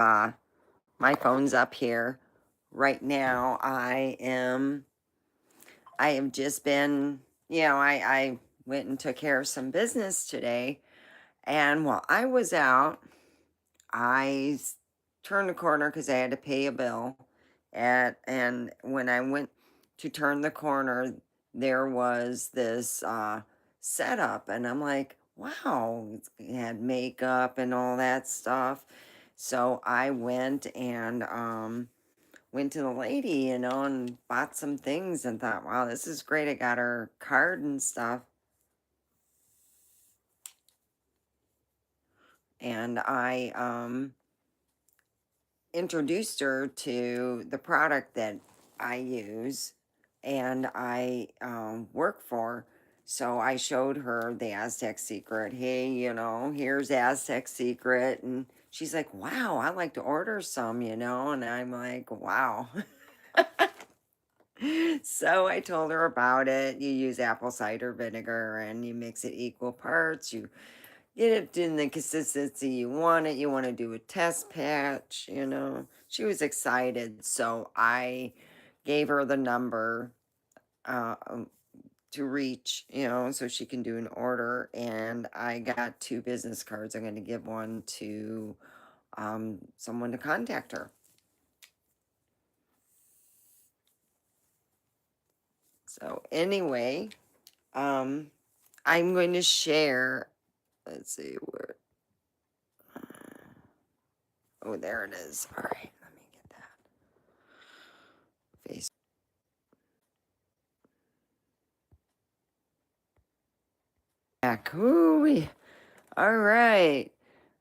my phone's up here. Right now, I have just been, I went and took care of some business today. And while I was out, turned the corner because I had to pay a bill. And when I went to turn the corner, there was this setup, and I'm like, wow, it had makeup and all that stuff. So I went to the lady, and bought some things and thought, wow, this is great. I got her card and stuff. And I introduced her to the product that I use and I work for. So I showed her the Aztec Secret. Hey, here's Aztec Secret. And she's like, wow, I'd like to order some, and I'm like, wow. So I told her about it. You use apple cider vinegar and you mix it equal parts. You get it in the consistency you want it. You want to do a test patch, She was excited. So I gave her the number to reach, so she can do an order. And I got 2 business cards. I'm going to give one to someone to contact her. So anyway, I'm going to share, let's see where, oh, there it is. All right, let me get that. Face. Back. Ooh, all right.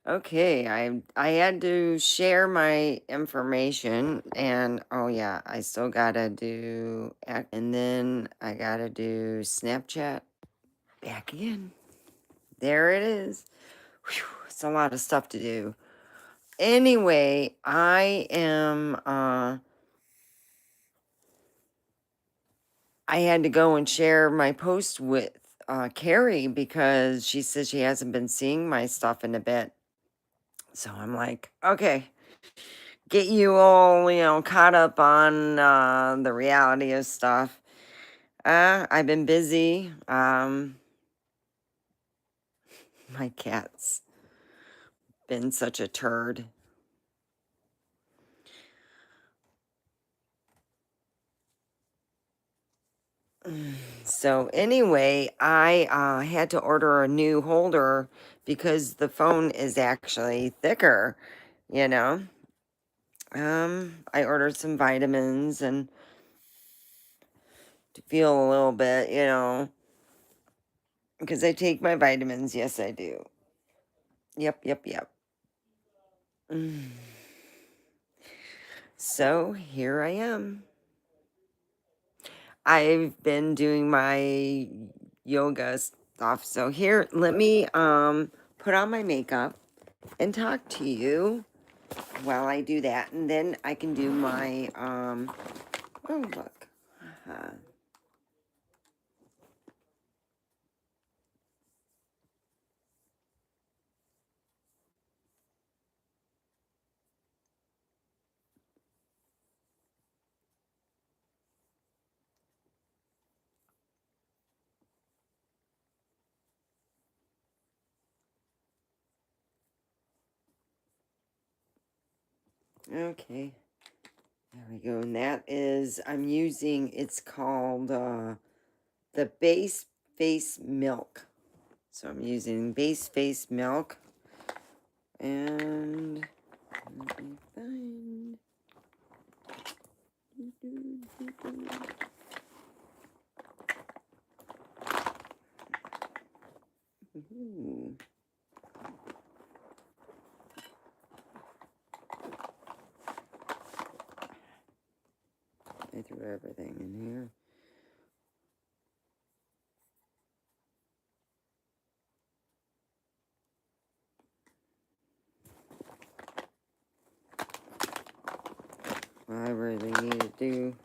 Okay, I had to share my information, and oh yeah, I still gotta do, and then I gotta do Snapchat. Back again. There it is. Whew, it's a lot of stuff to do. Anyway, I had to go and share my post with Carrie because she says she hasn't been seeing my stuff in a bit. So I'm like, okay, get you all, caught up on the reality of stuff. I've been busy. My cat's been such a turd. So anyway, I had to order a new holder because the phone is actually thicker, you know. I ordered some vitamins and to feel a little bit, because I take my vitamins. Yes, I do. Yep, yep, yep. So here I am. I've been doing my yoga stuff. So here, let me put on my makeup and talk to you while I do that, and then I can do my oh look. Uh-huh. Okay. There we go. And that is, it's called the Base Face Milk. So I'm using Base Face Milk. And let me find. Ooh. I threw everything in here. I really need to do.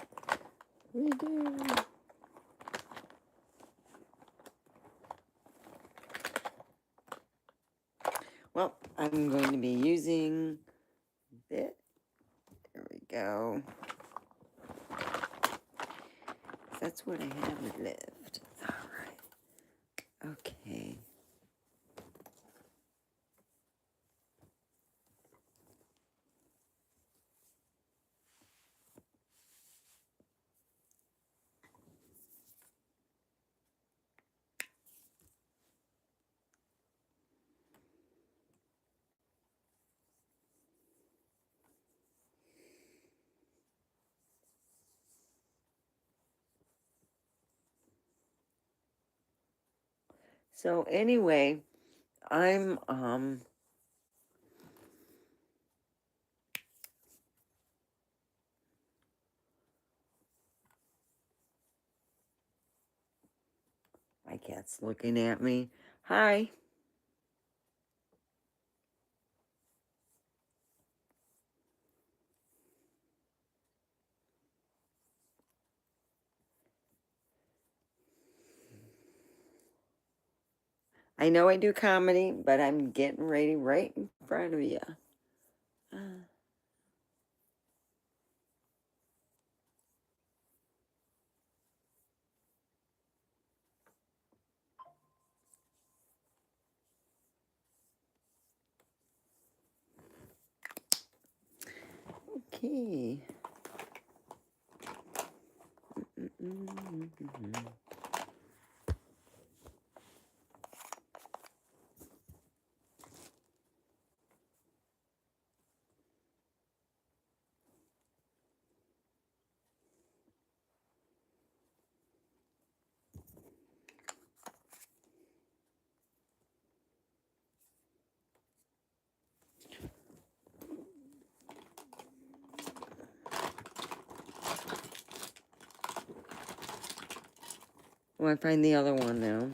Well, I'm going to be using go. That's what I have left. All right. Okay. So anyway, I'm my cat's looking at me. Hi. I know I do comedy, but I'm getting ready right in front of you. Okay. Well, I find the other one now.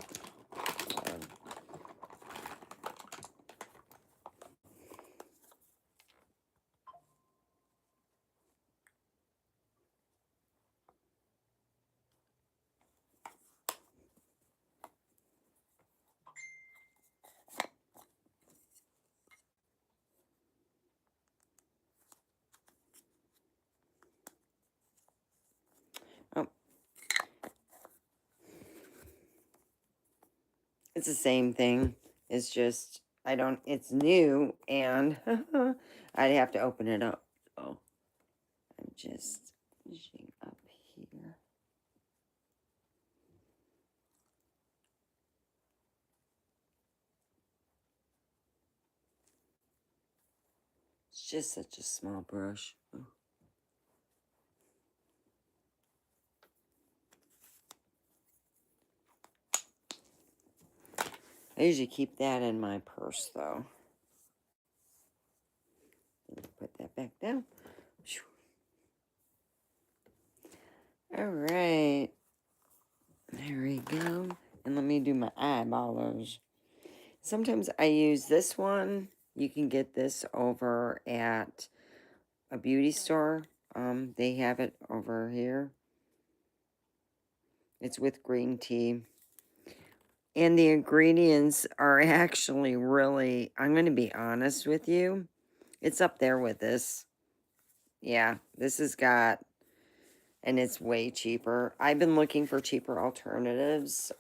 Oh, it's the same thing. It's just, it's new and I'd have to open it up. So I'm just finishing up here. It's just such a small brush. Oh. I usually keep that in my purse though. Put that back down. All right. There we go. And let me do my eyeballers. Sometimes I use this one. You can get this over at a beauty store. They have it over here. It's with green tea. And the ingredients are actually really, I'm going to be honest with you. It's up there with this. Yeah, this has got, and it's way cheaper. I've been looking for cheaper alternatives,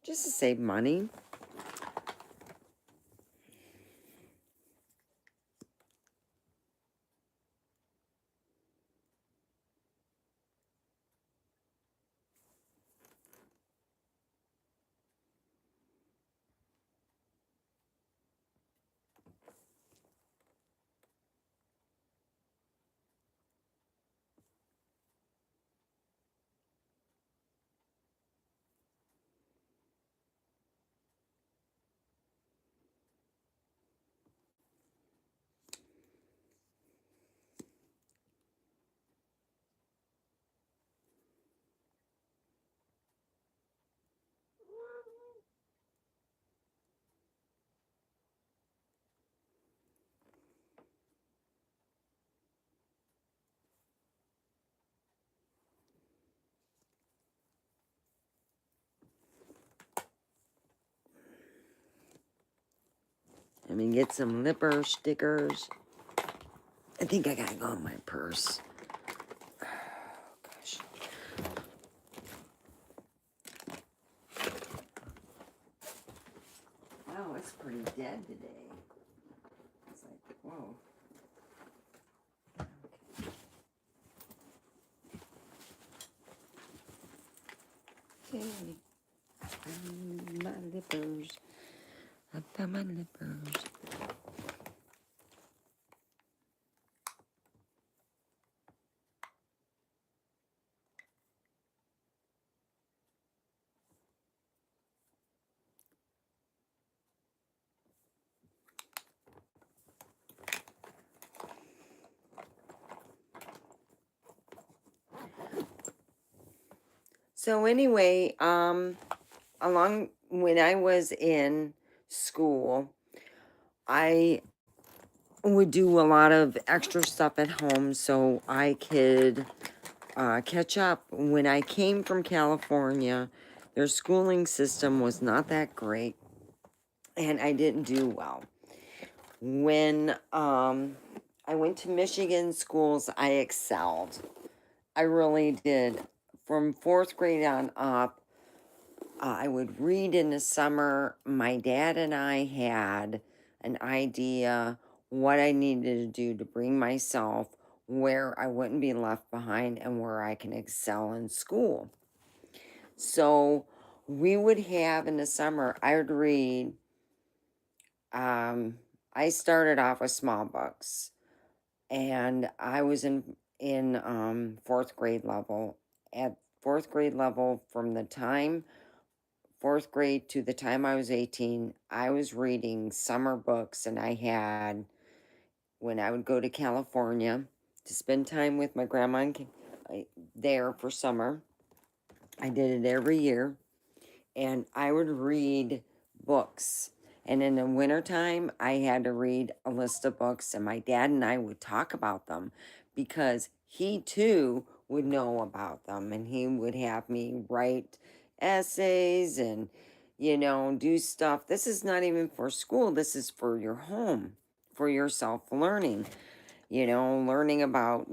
just to save money. I mean, get some lipper stickers. I think I gotta go in my purse. Oh, gosh. Wow, it's pretty dead today. It's like, whoa. Okay. My lippers. I found my lippers. So anyway, along when I was in school, I would do a lot of extra stuff at home so I could catch up. When I came from California, their schooling system was not that great, and I didn't do well. When I went to Michigan schools, I excelled. I really did. From fourth grade on up, I would read in the summer. My dad and I had an idea what I needed to do to bring myself where I wouldn't be left behind and where I can excel in school. So we would have in the summer, I would read, I started off with small books, and I was in fourth grade level. At fourth grade level, from the time fourth grade to the time I was 18, I was reading summer books, and I had, when I would go to California to spend time with my grandma there for summer, I did it every year, and I would read books. And in the wintertime, I had to read a list of books, and my dad and I would talk about them because he too would know about them, and he would have me write essays and, do stuff. This is not even for school, this is for your home, for your self learning, learning about,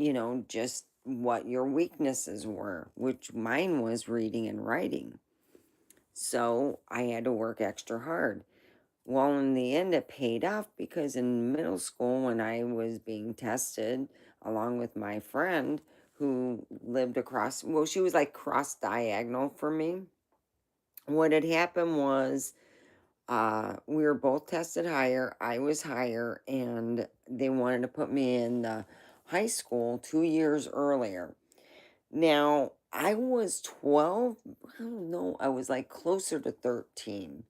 just what your weaknesses were, which mine was reading and writing. So I had to work extra hard. Well, in the end, it paid off because in middle school, when I was being tested, along with my friend who lived across, well, she was like cross diagonal for me. What had happened was we were both tested higher. I was higher, and they wanted to put me in the high school 2 years earlier. Now, I was 12, I don't know, I was like closer to 13.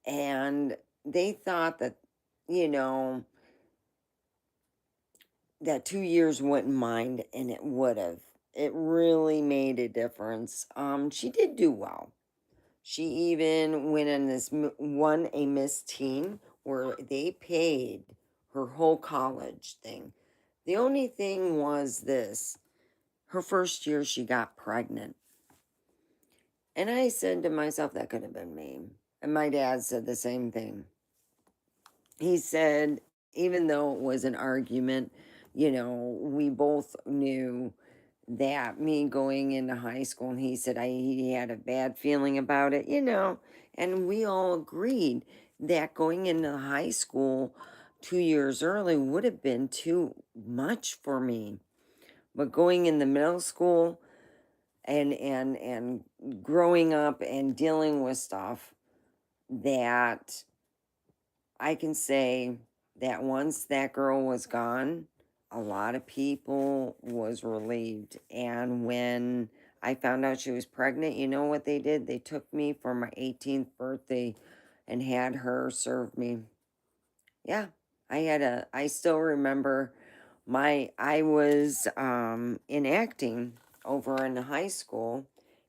And they thought that, you know, that 2 years wouldn't mind, and it would have. It really made a difference. She did do well. She even went in won a Miss Teen where they paid her whole college thing. The only thing was this: her first year she got pregnant. And I said to myself, that could have been me. And my dad said the same thing. He said, even though it was an argument, we both knew that me going into high school, and he said he had a bad feeling about it, and we all agreed that going into high school 2 years early would have been too much for me. But going in the middle school, and growing up and dealing with stuff, that I can say that once that girl was gone, a lot of people was relieved. And when I found out she was pregnant, you know what they did? They took me for my 18th birthday and had her serve me. Yeah, I still remember I was in acting over in the high school,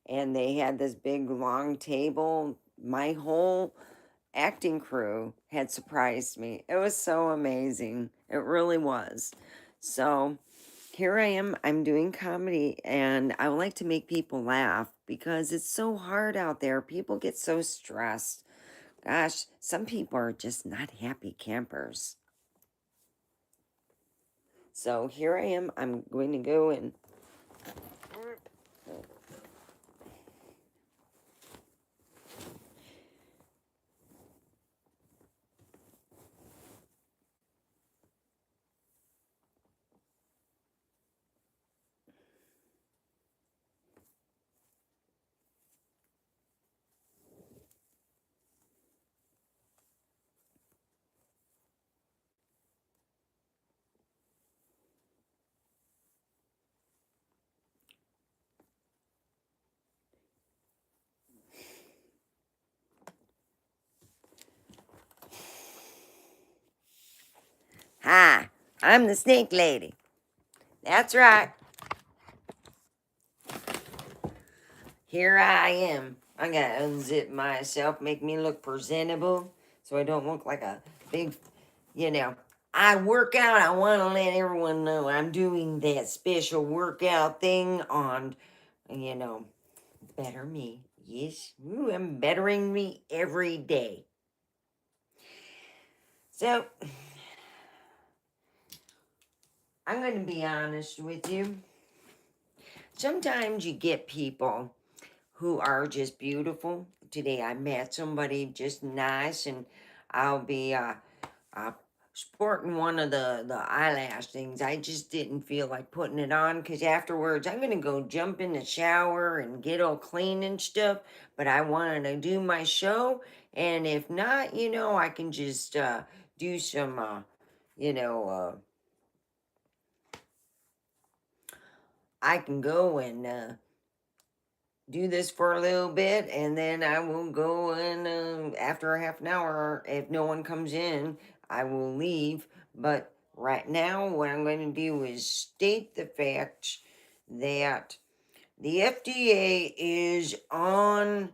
and they had this big long table. My whole acting crew had surprised me. It was so amazing. It really was. So here I am. I'm doing comedy, and I would like to make people laugh because it's so hard out there. People get so stressed. Gosh, some people are just not happy campers. So here I am. I'm going to go and hi, I'm the snake lady. That's right. Here I am. I gotta unzip myself, make me look presentable so I don't look like a big, you know. I work out. I want to let everyone know I'm doing that special workout thing on, you know, better me. Yes, ooh, I'm bettering me every day. So, I'm going to be honest with you. Sometimes you get people who are just beautiful. Today I met somebody just nice, and I'll be uh, sporting one of the eyelash things. I just didn't feel like putting it on because afterwards I'm going to go jump in the shower and get all clean and stuff. But I wanted to do my show, and if not, I can just do some, you know, I can go and do this for a little bit, and then I will go and after a half an hour, if no one comes in, I will leave. But right now, what I'm going to do is state the fact that the FDA is on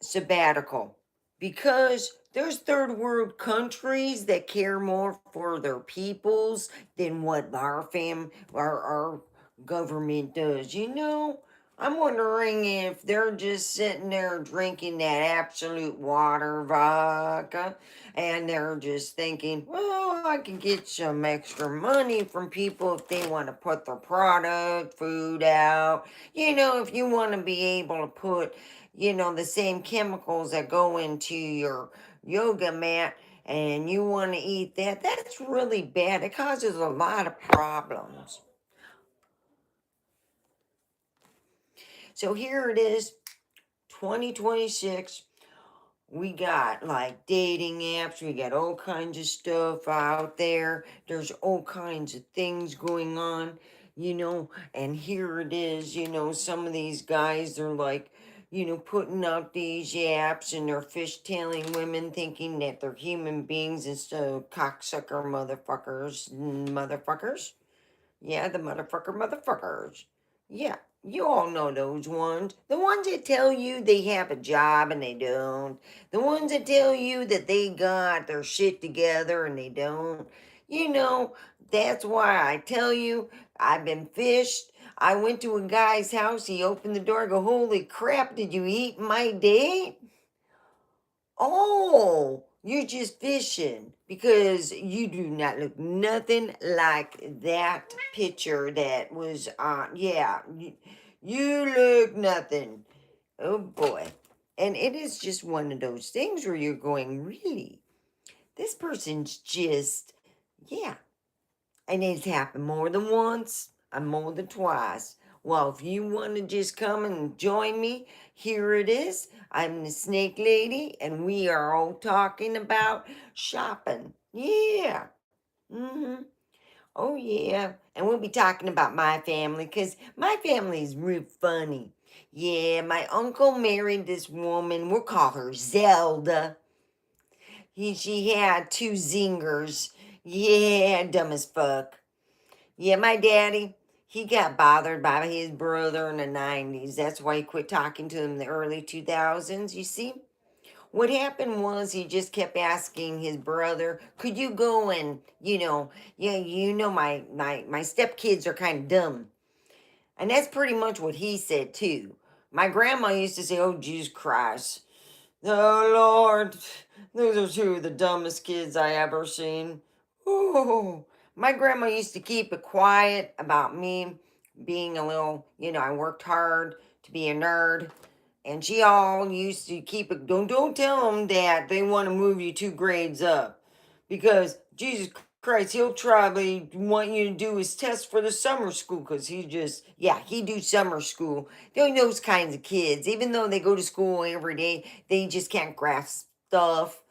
sabbatical because there's third world countries that care more for their peoples than what our government does. I'm wondering if they're just sitting there drinking that absolute water vodka and they're just thinking, well, I can get some extra money from people if they want to put their product, food out. If you want to be able to put the same chemicals that go into your yoga mat and you want to eat that, that's really bad. It causes a lot of problems. So here it is, 2026. We got like dating apps, we got all kinds of stuff out there. There's all kinds of things going on, and here it is, some of these guys, they're like, putting out these apps and they're fishtailing women thinking that they're human beings instead of cocksucker motherfuckers. Yeah, the motherfuckers. Yeah, you all know those ones. The ones that tell you they have a job and they don't. The ones that tell you that they got their shit together and they don't. That's why I tell you, I've been fished. I went to a guy's house. He opened the door. I go, holy crap, did you eat my date? Oh, you're just fishing because you do not look nothing like that picture that was on. Yeah, you look nothing. Oh boy. And it is just one of those things where you're going, really? This person's just, yeah. And it's happened more than once and more than twice. Well, if you want to just come and join me, here it is. I'm the Snake Lady, and we are all talking about shopping. Yeah. Mm-hmm. Oh, yeah. And we'll be talking about my family, because my family's real funny. Yeah, my uncle married this woman. We'll call her Zelda. She had two zingers. Yeah, dumb as fuck. Yeah, my daddy, he got bothered by his brother in the 90s. That's why he quit talking to him in the early 2000s, you see? What happened was he just kept asking his brother, could you go and, yeah, my stepkids are kind of dumb. And that's pretty much what he said too. My grandma used to say, oh, Jesus Christ. Oh, Lord, those are two of the dumbest kids I ever seen. Oh, My grandma used to keep it quiet about me being a little, I worked hard to be a nerd. And she all used to keep it. Don't tell them that they want to move you 2 grades up, because Jesus Christ, he'll probably want you to do his test for the summer school, because he do summer school. Those kinds of kids, even though they go to school every day, they just can't grasp stuff.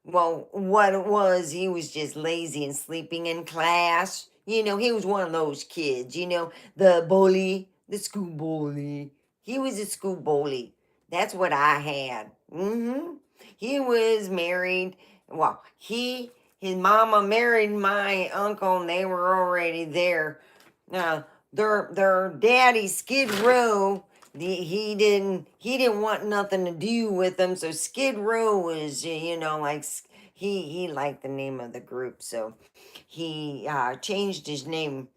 Well, what it was, he was just lazy and sleeping in class. He was one of those kids, the bully, the school bully. He was a school bully. That's what I had. He was married. Well, his mama married my uncle, and they were already there. Now, their daddy, Skid Row, he didn't want nothing to do with them. So Skid Row was, like, he liked the name of the group, so he changed his name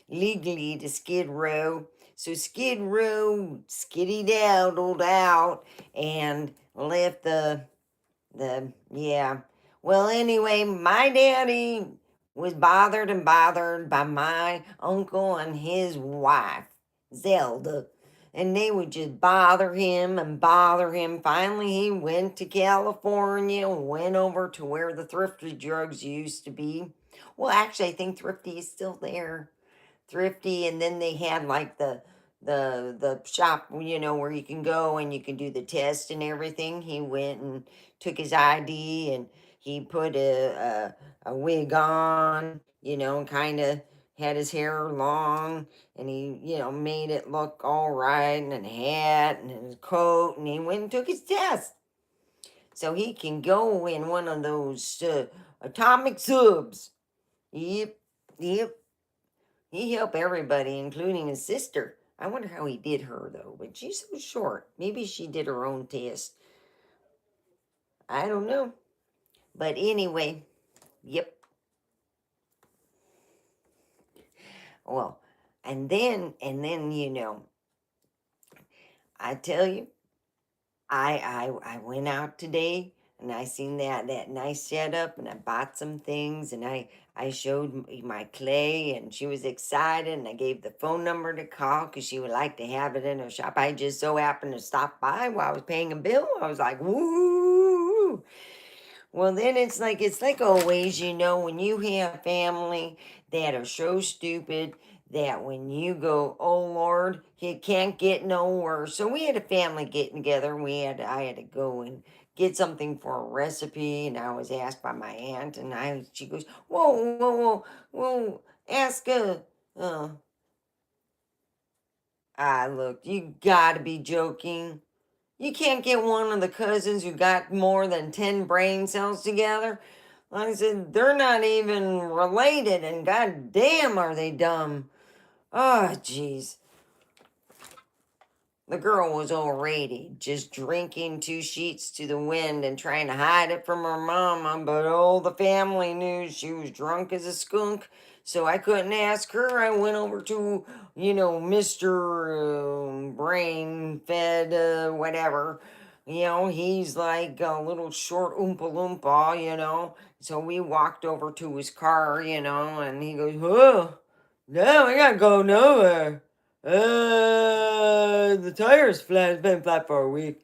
legally to Skid Row. So Skid Row skiddied out and left yeah. Well, anyway, my daddy was bothered and bothered by my uncle and his wife, Zelda. And they would just bother him and bother him. Finally, he went to California, went over to where the Thrifty Drugs used to be. Well, actually, I think Thrifty is still there. Thrifty, and then they had like the shop, where you can go and you can do the test and everything. He went and took his ID, and he put a wig on, and kind of had his hair long, and he, made it look all right, and a hat and his coat, and he went and took his test. So he can go in one of those atomic subs. Yep, yep. He helped everybody, including his sister. I wonder how he did her, though, but she's so short. Maybe she did her own test. I don't know. But anyway, yep. Well, and then, I tell you, I went out today, and I seen that nice setup, and I bought some things, and I showed my clay, and she was excited, and I gave the phone number to call because she would like to have it in her shop. I just so happened to stop by while I was paying a bill. I was like, woo! Well, then it's like always, when you have family that are so stupid that when you go, oh Lord, it can't get no worse. So we had a family getting together. I had to go and get something for a recipe, and I was asked by my aunt, and she goes, whoa, whoa, whoa, whoa, ask uh, look, you gotta be joking. You can't get one of the cousins who got more than 10 brain cells together. Like I said, they're not even related, and goddamn are they dumb. Oh, jeez. The girl was already just drinking 2 sheets to the wind and trying to hide it from her mama, but all the family knew she was drunk as a skunk, so I couldn't ask her. I went over to, Mr. Brain Fed, whatever. He's like a little short Oompa Loompa, So we walked over to his car, and he goes, oh, no, I gotta go nowhere. The tire's flat. It's been flat for a week.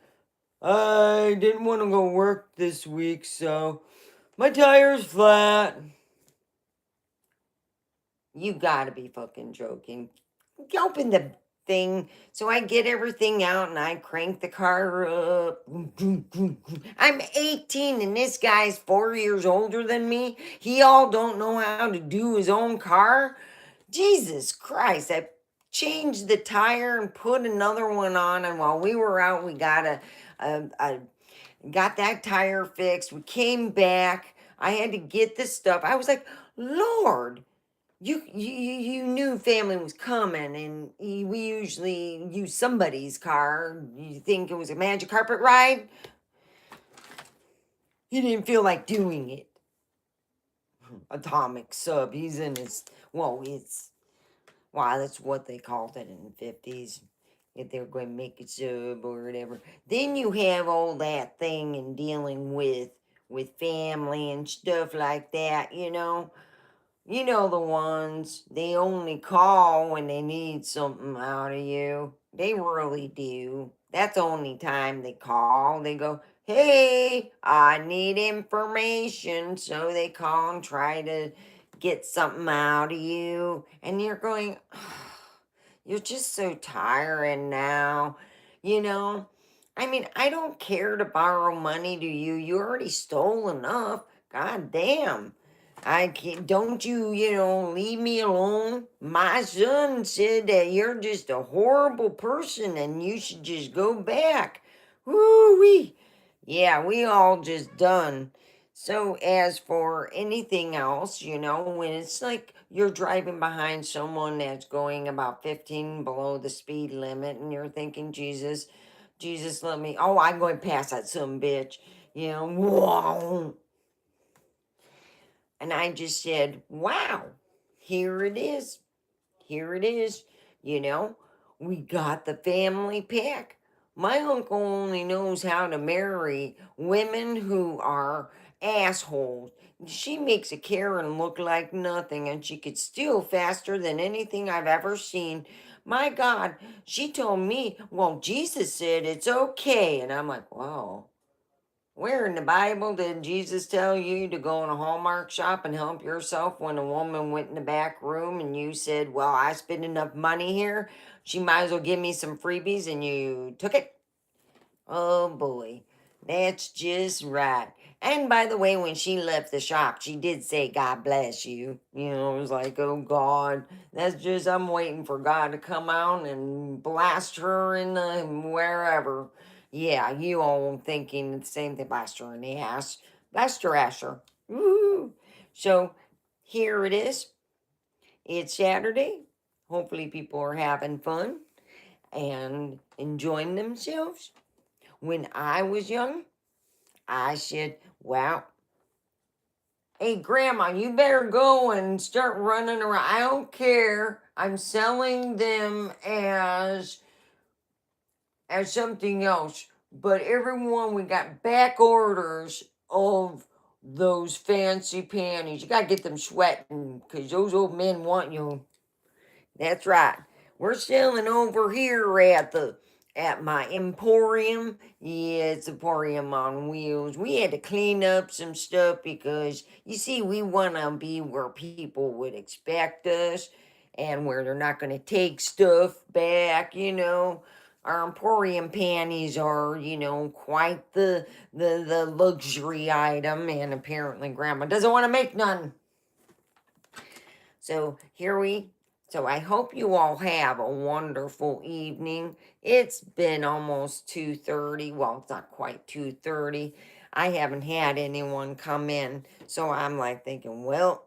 I didn't want to go work this week, so my tire's flat. You gotta be fucking joking. Open the thing so I get everything out and I crank the car up. I'm 18 and this guy's 4 years older than me. He all don't know how to do his own car. Jesus Christ, I changed the tire and put another one on, and while we were out, we got that tire fixed. We came back. I had to get this stuff. I was like, Lord, you knew family was coming, and we usually use somebody's car. You think it was a magic carpet ride? He didn't feel like doing it. Atomic sub. He's in his, well, that's what they called it in the 50s. If they were going to make it sub or whatever. Then you have all that thing in dealing with family and stuff like that, You know the ones, they only call when they need something out of you. They really do. That's the only time they call. They go, hey, I need information. So they call and try to get something out of you. And you're going, you're just so tiring now. You know, I mean, I don't care to borrow money to you. You already stole enough. God damn. I can't, don't you, leave me alone. My son said that you're just a horrible person and you should just go back. Woo-wee. Yeah, we all just done. So as for anything else, when it's like you're driving behind someone that's going about 15 below the speed limit and you're thinking, Jesus, let me, oh, I'm going past that some bitch, whoa. And I just said, wow, here it is. Here it is. You know, we got the family pack. My uncle only knows how to marry women who are assholes. She makes a Karen look like nothing and she could steal faster than anything I've ever seen. My God, she told me, well, Jesus said it's okay. And I'm like, wow. Where in the Bible did Jesus tell you to go in a Hallmark shop and help yourself when a woman went in the back room and you said, well, I spent enough money here. She might as well give me some freebies and you took it? Oh boy, that's just right. And by the way, when she left the shop, she did say, God bless you. It was like, oh God, that's just, I'm waiting for God to come out and blast her in the wherever. Yeah, you all thinking the same thing, blast her in the ass. Blast her asher. Woo! So here it is. It's Saturday. Hopefully people are having fun and enjoying themselves. When I was young, I said, well, hey, Grandma, you better go and start running around. I don't care. I'm selling them as something else. But everyone, we got back orders of those fancy panties. You got to get them sweating because those old men want you. That's right. We're selling over here at my emporium. Yeah, it's Emporium on Wheels. We had to clean up some stuff because you see, we want to be where people would expect us and where they're not going to take stuff back. Our Emporium panties are, quite the luxury item, and apparently Grandma doesn't want to make none. So so I hope you all have a wonderful evening. It's been almost 2:30. Well, it's not quite 2:30. I haven't had anyone come in. So I'm like thinking, well,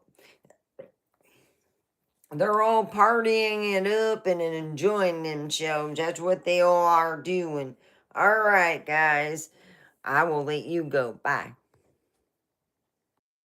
they're all partying it up and enjoying themselves. That's what they all are doing. All right, guys. I will let you go. Bye.